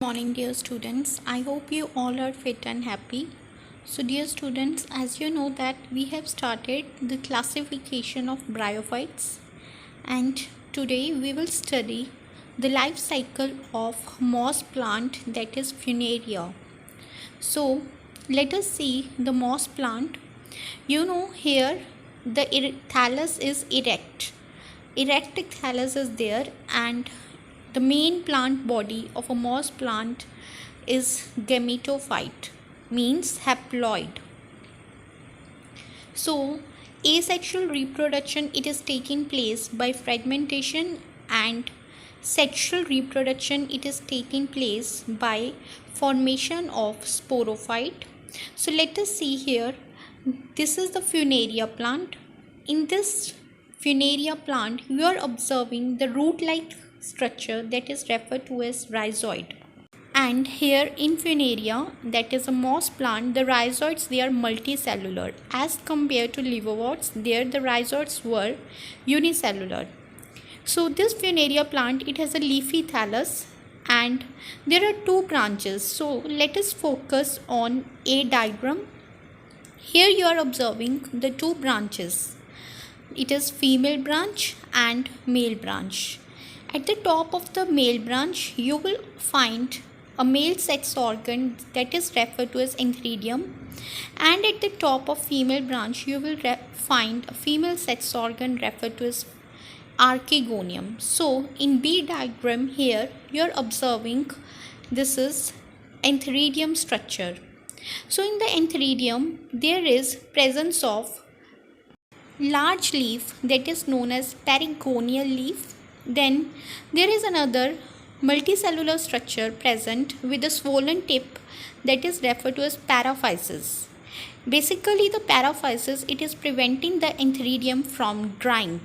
Morning, dear students. I hope you all are fit and happy. So, dear students, as you know that we have started the classification of bryophytes, and today we will study the life cycle of moss plant, that is Funaria. So, let us see the moss plant. Here the thallus is erect. Erect thallus is there, and the main plant body of a moss plant is gametophyte, means haploid. So, asexual reproduction, it is taking place by fragmentation, and sexual reproduction, it is taking place by formation of sporophyte. So let us see here. This is the Funaria plant. In this Funaria plant, you are observing the root-like structure that is referred to as rhizoid. And here in Funaria, that is a moss plant, the rhizoids, they are multicellular. As compared to liverworts, there the rhizoids were unicellular. So this Funaria plant, it has a leafy thallus and there are two branches. So let us focus on a diagram. Here you are observing the two branches. It is female branch and male branch. At the top of the male branch, you will find a male sex organ that is referred to as antheridium, and at the top of female branch, you will find a female sex organ referred to as archegonium. So in B diagram here, you are observing this is antheridium structure. So in the antheridium, there is presence of large leaf that is known as perigonial leaf. Then there is another multicellular structure present with a swollen tip that is referred to as paraphysis. Basically, the paraphysis, it is preventing the antheridium from drying.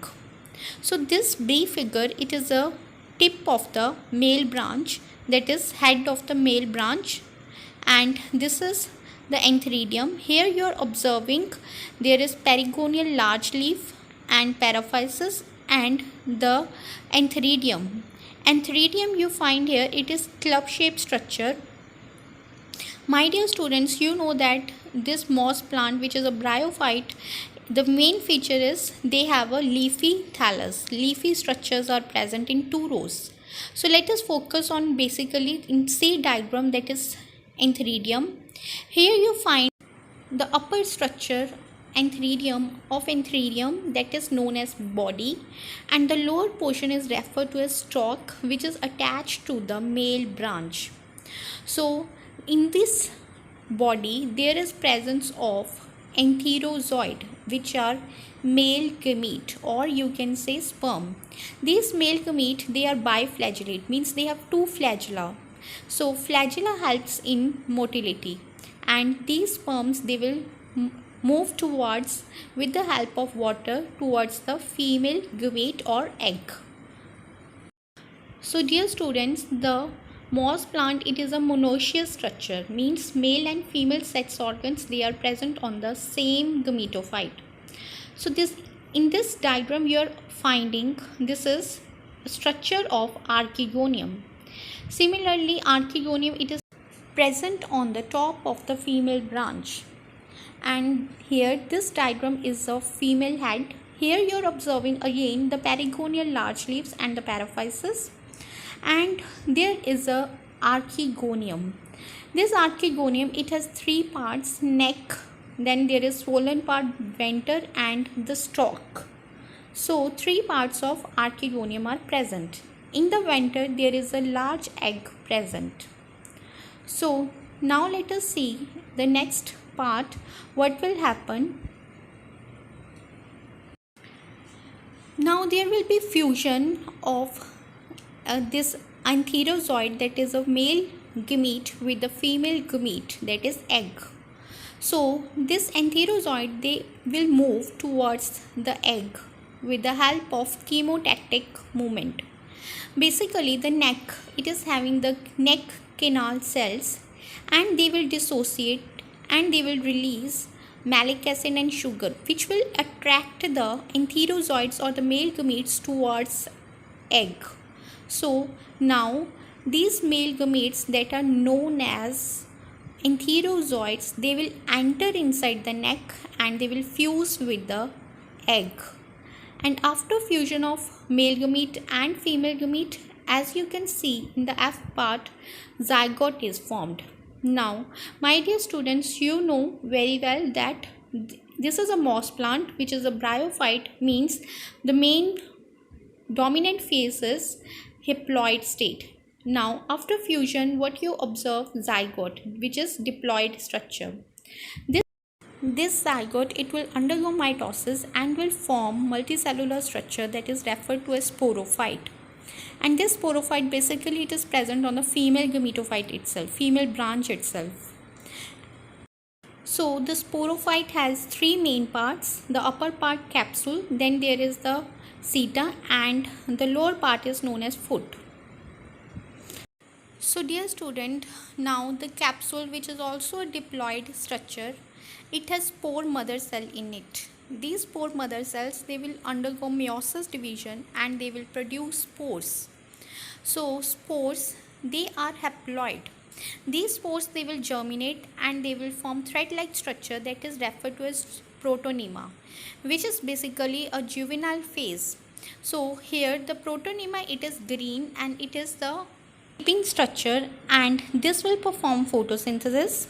So this B figure, it is a tip of the male branch, that is head of the male branch, and this is the antheridium. Here you are observing there is perigonial large leaf and paraphysis and the antheridium. Antheridium you find here, it is club shaped structure. My dear students, you know that this moss plant, which is a bryophyte, the main feature is they have a leafy thallus. Leafy structures are present in two rows. So let us focus on basically in C diagram, that is antheridium. Here you find the upper structure antheridium that is known as body, and the lower portion is referred to as stalk, which is attached to the male branch. So in this body there is presence of antherozoid, which are male gamete, or you can say sperm. These male gamete, they are biflagellate, means they have two flagella. So flagella helps in motility, and these sperms, they will move towards, with the help of water, towards the female gamete or egg. So dear students, the moss plant, it is a monoecious structure, means male and female sex organs, they are present on the same gametophyte. So in this diagram you are finding this is structure of archegonium. Similarly, archegonium, it is present on the top of the female branch, and here this diagram is of female head. Here you are observing again the perigonial large leaves and the paraphysis, and there is a archegonium. This archegonium, it has three parts: neck, then there is swollen part, venter, and the stalk. So three parts of archegonium are present. In the venter there is a large egg present. So now let us see the next part, what will happen. Now there will be fusion of this antherozoid, that is a male gamete, with the female gamete, that is egg. So this antherozoid, they will move towards the egg with the help of chemotactic movement. Basically the neck, it is having the neck canal cells, and they will dissociate and they will release malic acid and sugar, which will attract the antherozoids or the male gametes towards egg. So now these male gametes that are known as entherozoids, they will enter inside the neck and they will fuse with the egg. And after fusion of male gamete and female gamete, as you can see in the F part, zygote is formed. Now, my dear students, you know very well that this is a moss plant, which is a bryophyte, means the main dominant phase is haploid state. Now, after fusion, what you observe? Zygote, which is diploid structure. This zygote, it will undergo mitosis and will form multicellular structure that is referred to as sporophyte. And this sporophyte, basically it is present on the female gametophyte itself, female branch itself. So the sporophyte has three main parts: the upper part capsule, then there is the seta, and the lower part is known as foot. So dear student, now the capsule, which is also a diploid structure, it has spore mother cell in it. These spore mother cells, they will undergo meiosis division and they will produce spores. So spores, they are haploid. These spores, they will germinate and they will form thread-like structure that is referred to as protonema, which is basically a juvenile phase. So here the protonema, it is green and it is the sleeping structure, and this will perform photosynthesis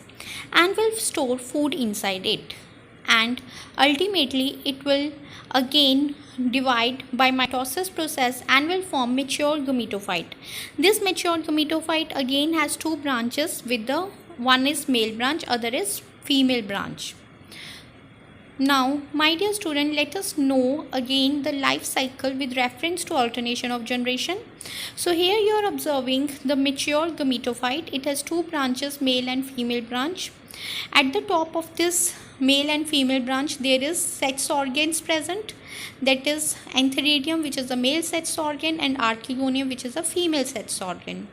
and will store food inside it, and ultimately it will again divide by mitosis process and will form mature gametophyte. This mature gametophyte again has two branches, with the one is male branch, other is female branch. Now, my dear student, let us know again the life cycle with reference to alternation of generation. So here you are observing the mature gametophyte. It has two branches, male and female branch. At the top of this male and female branch, there is sex organs present, that is antheridium, which is a male sex organ, and archegonium, which is a female sex organ.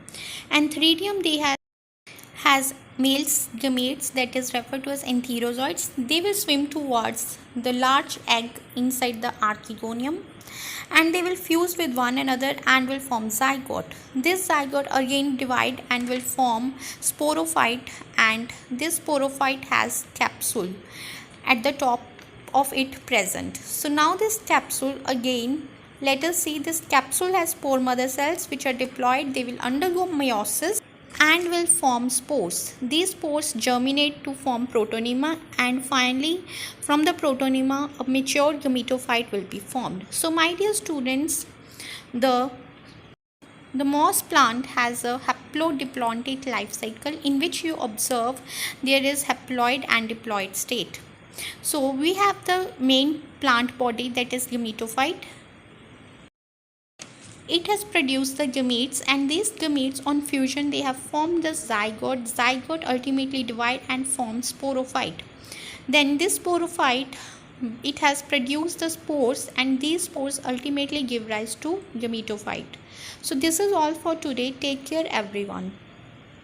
Antheridium, they has male gametes that is referred to as entherozoids. They will swim towards the large egg inside the archegonium and they will fuse with one another and will form zygote. This zygote again divide and will form sporophyte, and this sporophyte has capsule at the top of it present. So now this capsule, again let us see, this capsule has spore mother cells which are diploid. They will undergo meiosis and will form spores. These spores germinate to form protonema, and finally from the protonema a mature gametophyte will be formed. So my dear students, the moss plant has a haplodiploid life cycle in which you observe there is haploid and diploid state. So we have the main plant body, that is gametophyte. It has produced the gametes, and these gametes on fusion, they have formed the zygote. Zygote ultimately divide and form sporophyte. Then this sporophyte, it has produced the spores, and these spores ultimately give rise to gametophyte. So this is all for today. Take care everyone.